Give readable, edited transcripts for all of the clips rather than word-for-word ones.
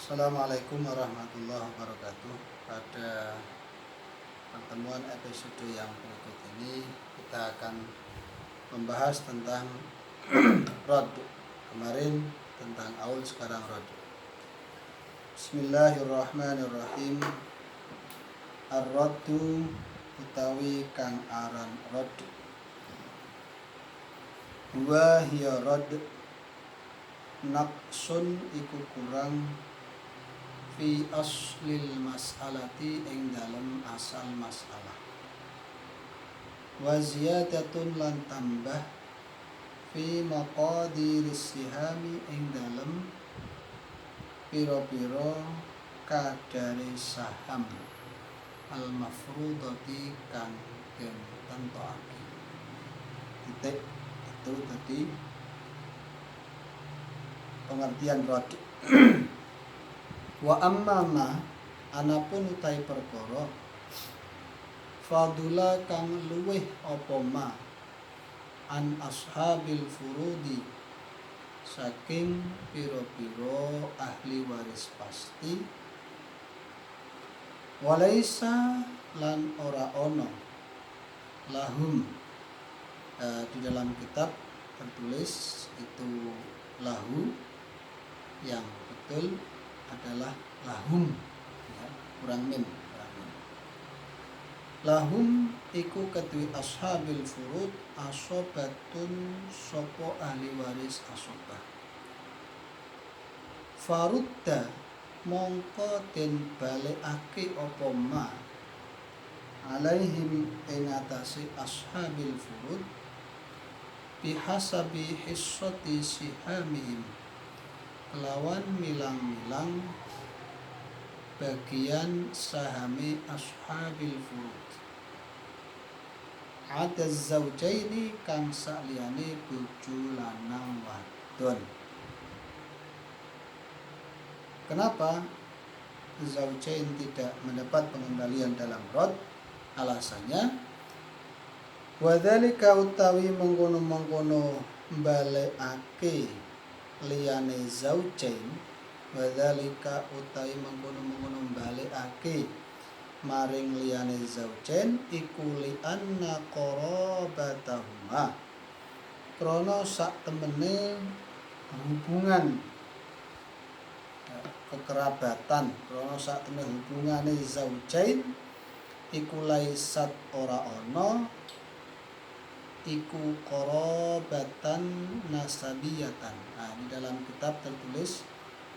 Assalamualaikum warahmatullahi wabarakatuh. Pada pertemuan episode yang berikut ini kita akan membahas tentang rod. Kemarin tentang aul, sekarang rod. Bismillahirrahmanirrahim. Ar-raddu utawi kang aran rod. Wa hiya rod naqsun iku kurang fi aslil mas'alati ing dalem asal masalah, wa ziyadatun lan tambah fi maqadiris sihami ing dalem pira-pira kadare saham al mafrudati kang den tentokake. Titik itu tadi pengertian rod. Wa amma anapun utai perkara fadula kang luweh apa ma an ashabil furudi saking pira-pira ahli waris pasti, walaisa lan ora ono lahum di dalam kitab tertulis itu lahu, yang betul adalah lahum, ya, kurang mim. Lahum iku kedui ashabil furud asobatun sopo ahli waris asobah. Farudda mongko den balekake apa ma alaihim ing atase ashabil furud bihasabi hissati sihamihim, kelawan milang-milang bagian sahami ashabil furud. Ada zaujaini kang saliyane bojo lanang wadon. Kenapa zaujain tidak mendapat pengembalian dalam rod? Alasannya wadzalika utawi mengkono-mengkono balekake liyane zaujain, wadzalika utawi mengkono-mengkono balekake maring liyane zaujain iku li anna qarabatahuma, krana sak temene hubungan kekerabatan, krana sak temene hubungane zaujain iku laisat ora ana iku qarabatan nasabiyatan. Nah, di dalam kitab tertulis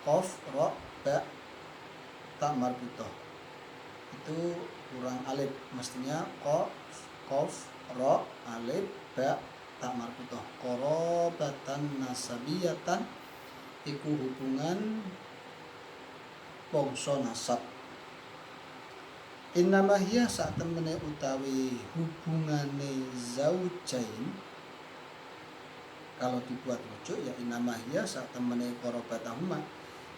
qaf ra ba ta marbutah. Itu kurang alif, mestinya qaf ra alif ba ta marbutah. Qarabatan nasabiyatan iku hubungan bangsa nasab. Innama hiya sak temene utawi hubungane zaujain, kalau dibuat rujuk ya innama hiya sak temene qarabatahuma,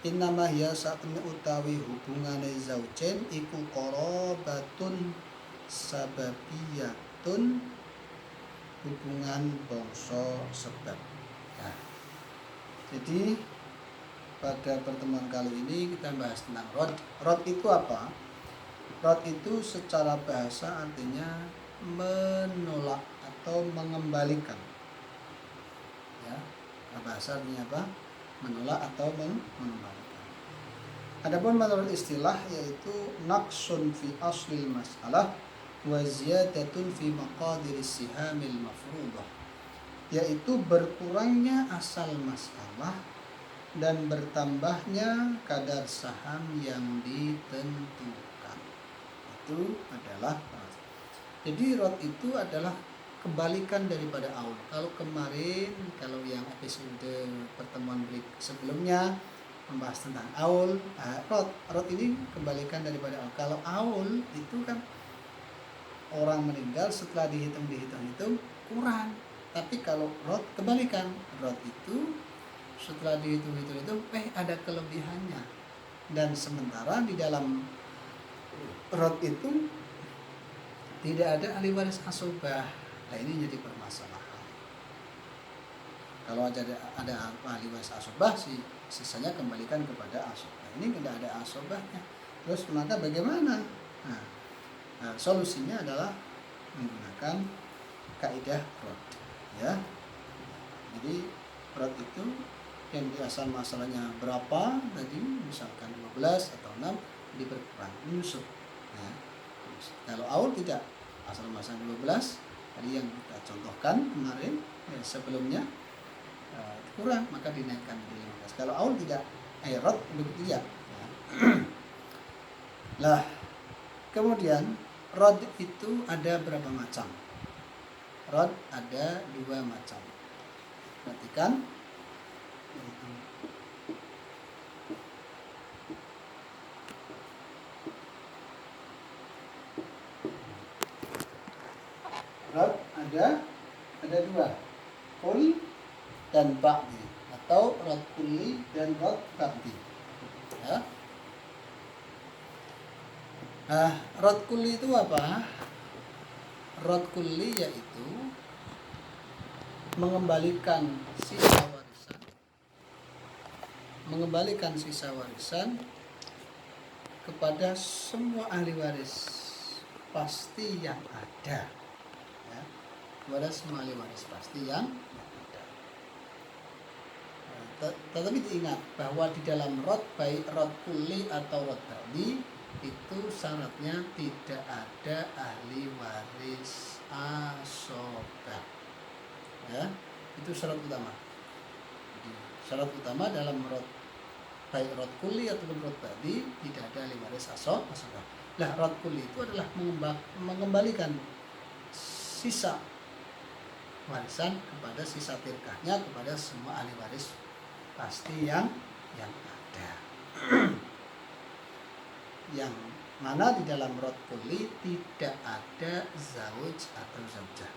innama hiya sak temene utawi hubungane zaujain iku qarabatun sababiyatun, hubungan bangsa sebab. Nah, jadi pada pertemuan kali ini kita bahas tentang rod. Rod itu apa? Rod itu secara bahasa artinya menolak atau mengembalikan. Ya, bahasa artinya apa? Menolak atau mengembalikan. Adapun menurut istilah yaitu naqsun fi aslil mas'alah wa ziyadatun fi maqadiris sihamil mafruḍah, yaitu berkurangnya asal masalah dan bertambahnya kadar saham yang ditentukan. Itu adalah rod. Jadi rod itu adalah kebalikan daripada aul. Kalau kemarin, kalau yang episode pertemuan sebelumnya membahas tentang aul, rod ini kebalikan daripada aul. Kalau aul itu kan orang meninggal setelah dihitung kurang. Tapi kalau rod kebalikan, rod itu setelah dihitung itu ada kelebihannya. Dan sementara di dalam rod itu tidak ada ahli waris asobah. Nah, ini jadi permasalahan. Kalau ada ahli waris asobah sih sisanya kembalikan kepada asobah. Ini tidak ada asobahnya. Terus maka bagaimana? Solusinya adalah menggunakan kaidah rod, ya. Jadi rod itu yang asal masalahnya berapa tadi, misalkan 12 atau 6 diperkurang menyusup. Nah, kalau aul tidak, asal masalah 12 tadi yang kita contohkan kemarin ya, sebelumnya kurang maka dinaikkan menjadi 15. Kalau aul tidak, rod tidak. Lah, kemudian rod itu ada berapa macam? Rod ada 2 macam. Perhatikan. Rod ada 2, kul dan ba'di, atau rod kulli dan rod ba'di. Ya. Rod kulli itu apa? Rod kulli yaitu mengembalikan sisa warisan kepada semua ahli waris pasti yang ada, ya, kepada semua ahli waris pasti yang ada. Tetapi diingat bahwa di dalam rod, baik rod kulli atau rod ba'di, itu syaratnya tidak ada ahli waris asobah, ya, itu syarat utama. Jadi, syarat utama dalam rod, baik rod kulli ataupun rod ba'di, tidak ada ahli waris asobah. Nah, rod kulli itu adalah mengembalikan sisa warisan kepada sisa tirkahnya kepada semua ahli waris pasti yang ada. Yang mana di dalam rod kulli tidak ada zauj atau zaujah.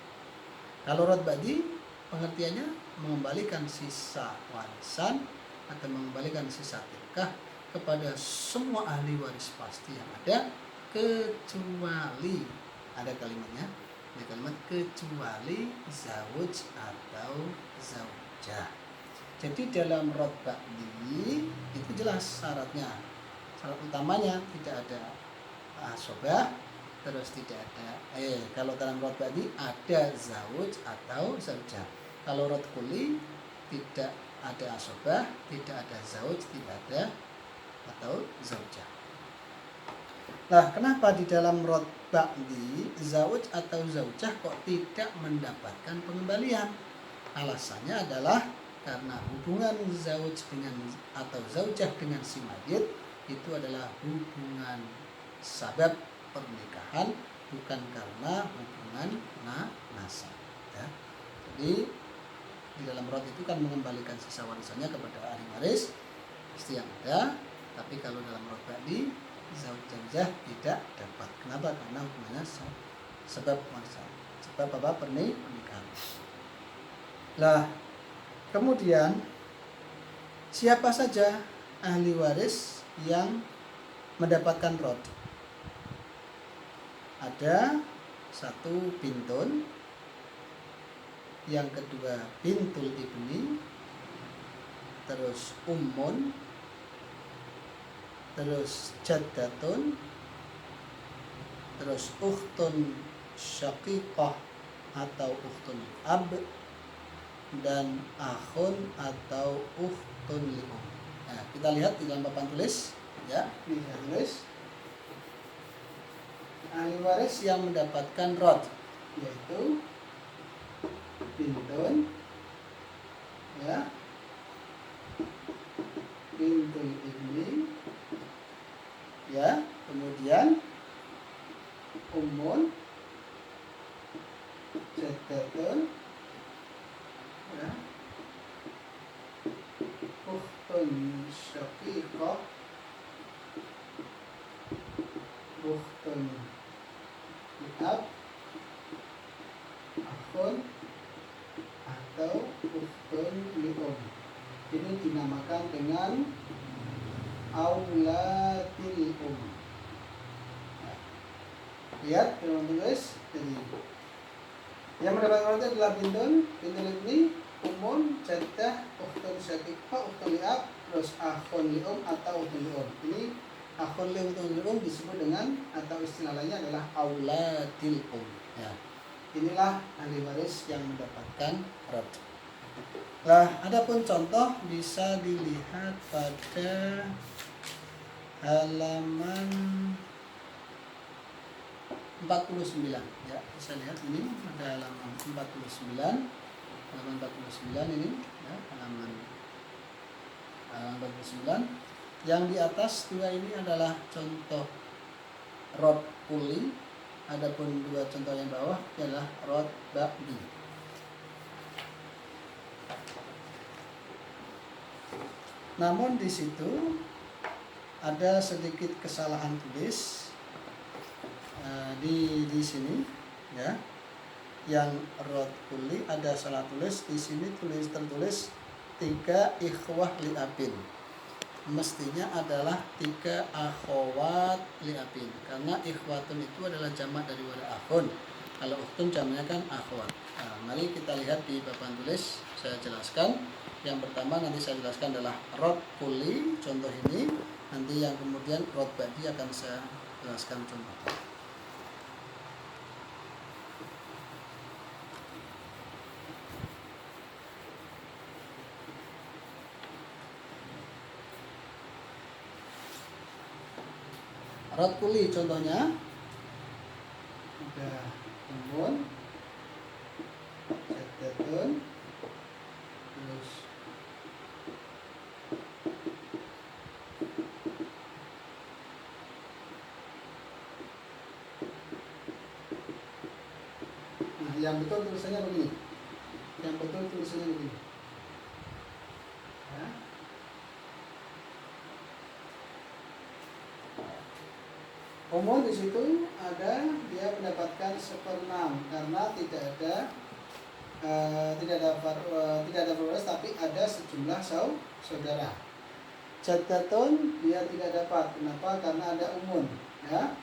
Kalau rod ba'di pengertiannya mengembalikan sisa warisan atau mengembalikan sisa tirkah kepada semua ahli waris pasti yang ada, kecuali ada kalimatnya, ada kalimat kecuali zauj atau zaujah. Jadi dalam rod ba'di itu jelas syaratnya. Syarat utamanya tidak ada asobah, terus tidak ada kalau dalam rod ba'di ada zauj atau zaujah. Kalau rod kulli tidak ada asobah, tidak ada zauj, tidak ada atau zaujah. Nah, kenapa di dalam rod ba'di zauj atau zaujah kok tidak mendapatkan pengembalian? Alasannya adalah karena hubungan zauj dengan atau zaujah dengan si mayit itu adalah hubungan sabab pernikahan, bukan karena hubungan nasab, ya. Jadi di dalam rod itu kan mengembalikan sisa warisannya kepada ahli waris pasti yang ada. Tapi kalau dalam rod ba'di zaujah tidak dapat. Kenapa? Karena hubungannya sebab warisan, sebab apa? Pernikahan. Lah, kemudian siapa saja ahli waris yang mendapatkan rod? Ada 1 bintun, yang kedua bintul ibni, terus ummun, terus jaddatun, terus ukhtun syaqiqah atau ukhtun ab, dan akhun atau ukhtun li'um. Nah, kita lihat di dalam papan tulis, ya, kita tulis ahli waris yang mendapatkan rod yaitu bintun, ya, bintul ibni, ya, kemudian ummun, jaddatun, ya, ukhtun syaqiqah, ukhtun li'ab, akhun atau ukhtun li'um. Ini dinamakan dengan auladil Nah, lihat dalam tulis. Jadi yang mendapatkan adalah bintun, bintul ibni, ummun, jaddah, ukhtun syaqiqah, ukhtun li'ab, terus akhun li atau ukhtun li. Ini akhun li ukhtun li disebut dengan atau istilah lainnya adalah auladil ya. Inilah ahli waris yang mendapatkan rod. Nah, adapun contoh bisa dilihat pada halaman 49 ya. Bisa lihat ini ada halaman 49. Halaman 49 ini ya, halaman 49. Yang di atas dua ini adalah contoh rod puli. Adapun dua contoh yang bawah adalah rod ba'di. Namun di situ ada sedikit kesalahan tulis di sini ya. Yang rod kuli ada salah tulis di sini, tertulis 3 ikhwah li'abin. Mestinya adalah 3 akhwat li'abin, karena ikhwatun itu adalah jamak dari wala akhun. Kalau ukhtun jamaknya kan akhwat. Nah, mari kita lihat di papan tulis, saya jelaskan. Yang pertama nanti saya jelaskan adalah rod kuli, contoh ini. Nanti yang kemudian rod ba'di akan saya jelaskan contohnya. Rod kuli contohnya ada umun, jaddatun, terus nah, yang betul tulisannya begini. Yang betul tulisannya begini. Ya. Umum di situ ada dia mendapatkan 1/6 karena tidak ada berwaris tapi ada sejumlah saudara. Jaddatun dia tidak dapat. Kenapa? Karena ada umun ya.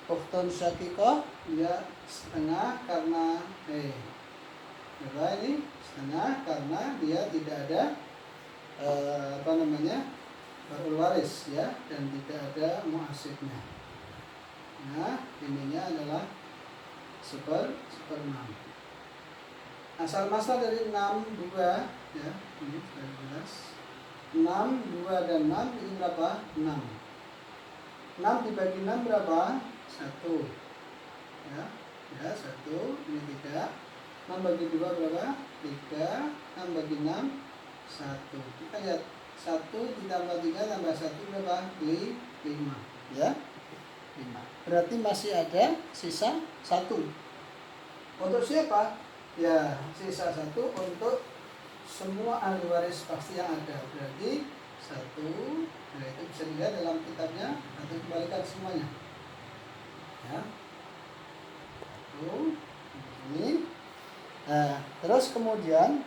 Ukhtun syaqiqah dia setengah karena berapa ini? Setengah karena dia tidak ada berwaris ya, dan tidak ada muasibnya. Nah, ininya adalah 1/6. Asal masal dari 6, 2 ya, ini sudah jelas. 6, 2 dan 6 ini berapa? 6. 6 dibagi 6 berapa? 1. Ya, 1, ini 3. 6 bagi 2 berapa? 3. 6 bagi 6 1. Kita lihat 1 ditambah 3 tambah 1 berapa? 5 ya. 5. Berarti masih ada sisa 1. Untuk siapa? Ya, sisa 1 untuk semua ahli waris pasti yang ada. Berarti 1, nah itu bisa dilihat dalam kitabnya atau kembalikan semuanya. Ya. 1 ini. Nah, terus kemudian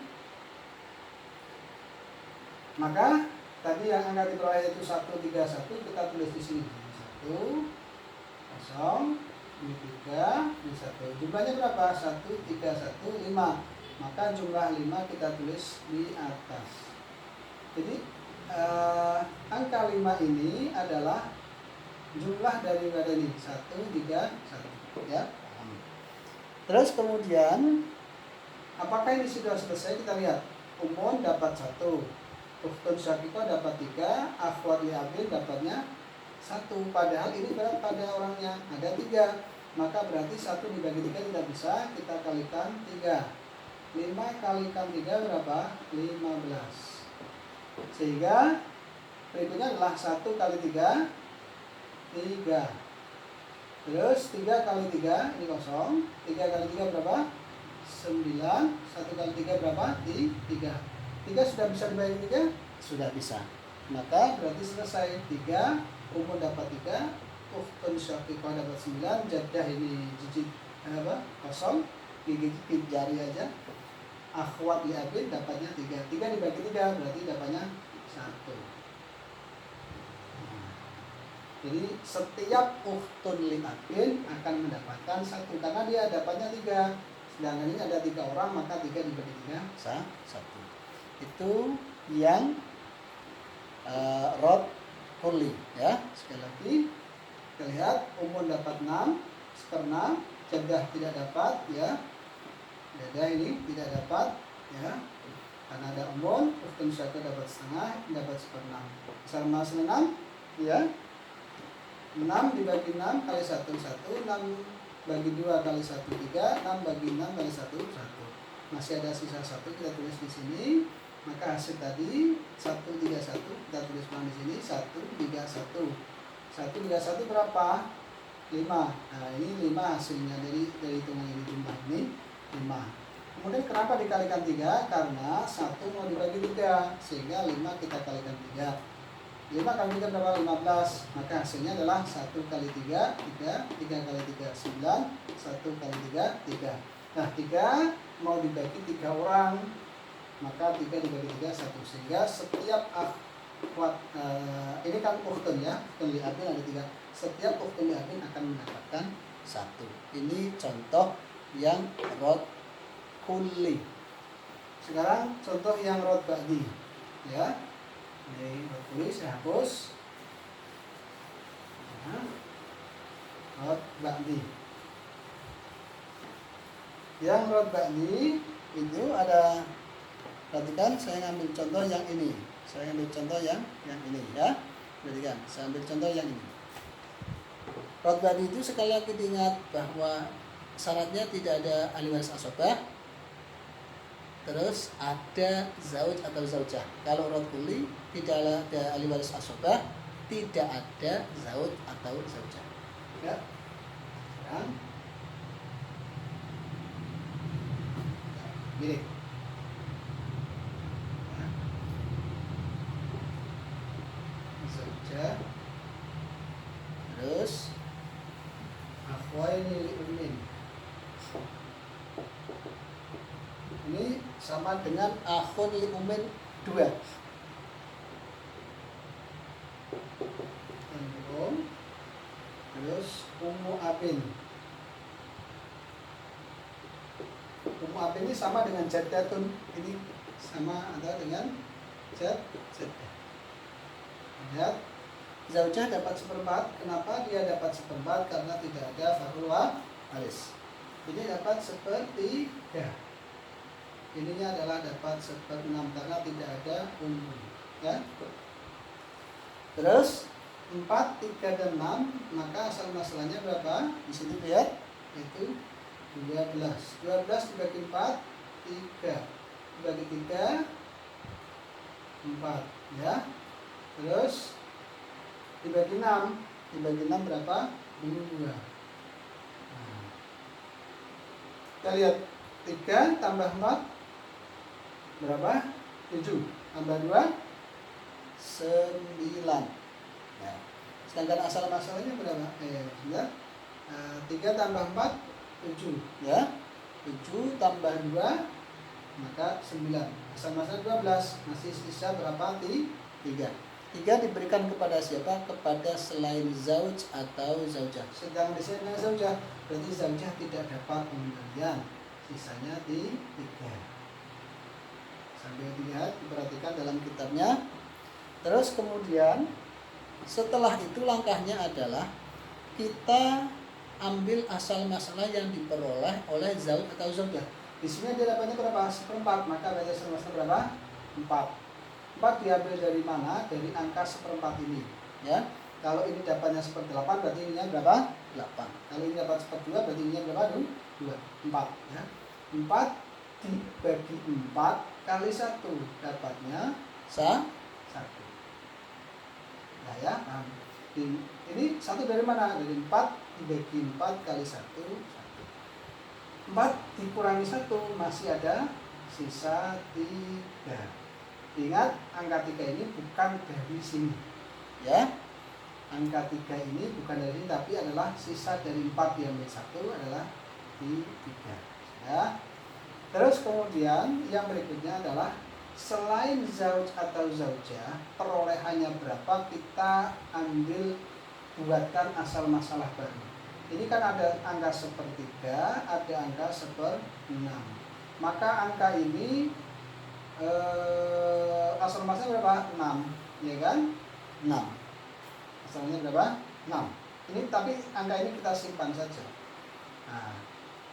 maka tadi yang angka di bawah itu 131 kita tulis di sini. 1 0 ini 3 ini 1. Jumlahnya berapa? 1 3 1 5. Maka jumlah 5 kita tulis di atas. Jadi angka 5 ini adalah jumlah daripada ini 1 3 1 ya. Terus kemudian apakah ini sudah selesai? Kita lihat. Umun dapat 1, ukhtun syaqiqah dapat 3, akhwat li'abin dapatnya 1. Padahal ini berat pada orangnya ada 3. Maka berarti 1 dibagi 3 tidak bisa, kita kalikan 3. 5 kalikan 3 berapa? 15. Sehingga berikutnya adalah 1 kali 3 3. Terus 3 kali 3 ini kosong. 3 kali 3 berapa? 9. 1 kali 3 berapa? 3. 3 sudah bisa dibagi 3? Sudah bisa. Maka berarti selesai. 3, umur dapat 3, ukhtun syaqiqah dapat 9, jaddah ini jijik kosong, gigi jari aja. Akhwat li'abin dapatnya 3. 3 dibagi 3 berarti dapatnya 1. Jadi setiap ukhtun li'abin akan mendapatkan 1 karena dia dapatnya 3. Sedangkan ini ada 3 orang, maka 3 dibagi 3 1. Itu yang rod kulli ya. Sekali lagi kita lihat umun dapat 6 seper 6, jadah tidak dapat ya, jadah ini tidak dapat ya, karena ada umun. Uftun satu dapat setengah, dapat seper 6 sama 6 ya. 6 dibagi 6 kali 1 1, 6 bagi 2 kali 1 3, 6 bagi 6 kali 1 1. Masih ada sisa 1, kita tulis di sini. Maka hasil tadi 131 kita tulis di sini 131. 131 berapa? 5. Nah, ini 5 hasilnya dari hitungan ini, jumlah ini 5. Kemudian kenapa dikalikan 3? Karena 1 mau dibagi 3, sehingga 5 kita kalikan 3. 5 kali 3 berapa? 15. Maka hasilnya adalah 1 kali 3, 3 kali 3, 9. 1 kali 3, 3. Nah, 3 mau dibagi 3 orang, maka 3 dibagi 3, 1. Sehingga setiap akhwat, ini kan ukhtun ya, ukhtun li abin ada 3. Setiap ukhtun li abin akan mendapatkan 1. Ini contoh yang rod kulli. Sekarang contoh yang rod ba'di ya. Ini rod kulli saya hapus. Nah, rod ba'di. Yang rod ba'di itu ada, perhatikan saya ngambil contoh yang ini. Saya ambil contoh yang ini ya. Perhatikan, saya ambil contoh yang ini. Rod ba'di itu sekali lagi diingat bahwa syaratnya tidak ada ahli waris asobah, terus ada zauj atau zaujah. Kalau rod kulli tidak ada ahli waris asobah, tidak ada zauj atau zaujah. Ya. Sekarang gini. Zaujah. Terus akhwaini li ummin. Ini sama dengan akhun li ummin 2. Terus ummu abin. Ummu abin ini sama dengan jaddatun. Ini sama atau dengan jaddah. Lihat, zaujah dapat seperempat. Kenapa dia dapat seperempat? Karena tidak ada farul waris. Ini dapat sepertiga. Ininya adalah dapat 1/6 karena tidak ada umum ya. Terus 4, 3 dan 6, maka asal masalahnya berapa? Di sini lihat, itu 12. 12 dibagi 4, 3. Dibagi 3, 4 ya. Terus dibagi 6. Dibagi 6 berapa? 2. Nah, kita lihat 3 tambah 4 berapa? 7 tambah 2 9 ya. Sedangkan asal masalahnya berapa? Ya. 3 tambah 4 7 ya. 7 tambah 2 maka 9. Asal masalah 12. Masih sisa berapa? 3. 3 diberikan kepada siapa? Kepada selain zauj atau zaujah. Sedang di sini zaujah, berarti zaujah tidak dapat pemberian. Sisanya di 3. Sambil dilihat, diperhatikan dalam kitabnya. Terus kemudian setelah itu langkahnya adalah kita ambil asal masalah yang diperoleh oleh zauj atau zaujah. Di sini dia dapatnya berapa? 1/4. Maka berarti asal masalah berapa? 4. 4 diambil dari mana? Dari angka 1/4 ini ya. Kalau ini dapatnya 1/8 berarti ininya berapa? 8. Kalau ini dapat 1/2 berarti ininya berapa? 2. 4 ya. 4 dibagi 4 kali 1 dapatnya 1. Nah ya, ini 1 dari mana? Dari 4 dibagi 4 kali 1, 1. 4 dikurangi 1 masih ada sisa 3. Ingat, angka 3 ini bukan dari sini ya. Angka 3 ini bukan dari sini, tapi adalah sisa dari 4 diambil 1 adalah di 3 ya. Terus kemudian yang berikutnya adalah selain zauj atau zaujah, perolehannya berapa kita ambil, buatkan asal masalah baru. Ini kan ada angka 1/3, ada angka 1/6. Maka angka ini asal masalah berapa? 6. ya kan? 6. Asalnya berapa? 6. Ini tapi angka ini kita simpan saja. Nah,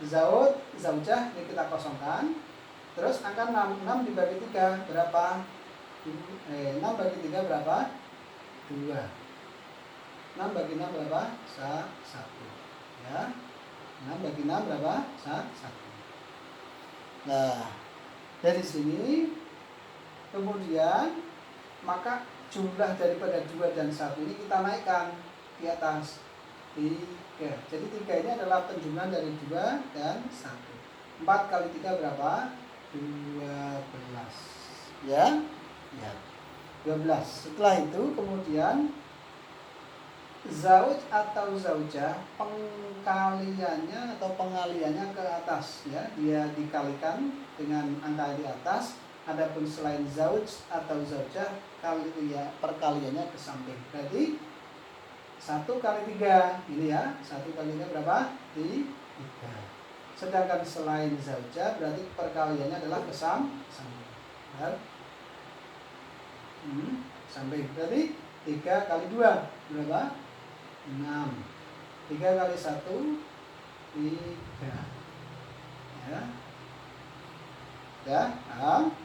zaujah ini kita kosongkan. Terus angka 6 dibagi 3 berapa? 6 bagi 3 berapa? 2. 6 bagi 6 berapa? 1. Ya. 6 bagi 6 berapa? 1. Nah, dari sini kemudian maka jumlah daripada 2 dan 1 ini kita naikkan di atas 3. Jadi 3 ini adalah penjumlahan dari 2 dan 1. 4 kali 3 berapa? 12. Ya? Ya. 12. Setelah itu kemudian zauj atau zaujah pengkaliannya atau pengaliannya ke atas, ya. Dia dikalikan dengan angka di atas. Adapun selain zauj atau zaujah perkaliannya ke samping. Berarti 1 kali 3 ini ya. 1 kali 3 berapa? 3. Sedangkan selain zaujah berarti perkaliannya adalah ke samping. Samping. Berarti 3 kali 2 berapa? 6. 3 kali 1 3. Ya. Ya, paham?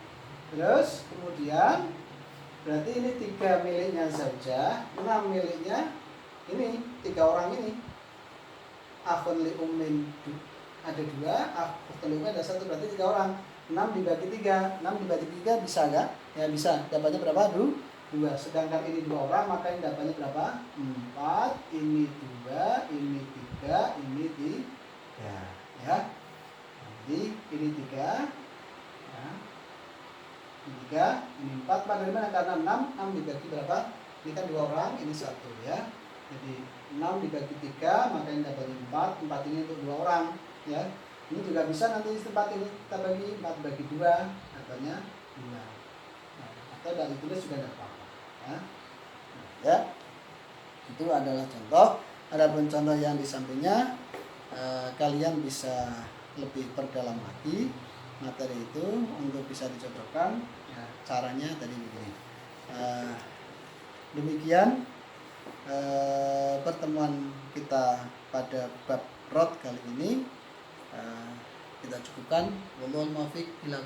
Terus kemudian berarti ini 3 miliknya zaujah, 6 miliknya ini 3 orang ini. Akhun li ummin ada 2, akhun li ummin ada 1, berarti 3 orang. 6 dibagi 3, 6 dibagi 3 bisa enggak? Ya bisa. Dapatnya berapa? 2. Sedangkan ini 2 orang, maka ini dapatnya berapa? 4, ini 2, ini 3, ini 3. Ya. Jadi ini 3. Ya. Ini 3, ini 4. Dari mana? Karena 6 dibagi berapa? Ini kan 2 orang, ini 1 ya. Jadi 6 dibagi 3, maka ini dapatnya 4. 4 ini untuk 2 orang, ya. Ini juga bisa nanti tempat ini kita bagi 4 bagi 2, dapatnya 2. Nah, atau dari tulis juga tidak apa-apa. Ya. Itu adalah contoh. Adapun contoh yang di sampingnya kalian bisa lebih perdalam lagi materi itu untuk bisa dicocokkan. Ya, caranya tadi begini. Demikian pertemuan kita pada bab rod kali ini. Kita cukupkan. Wallahul muwaffiq ila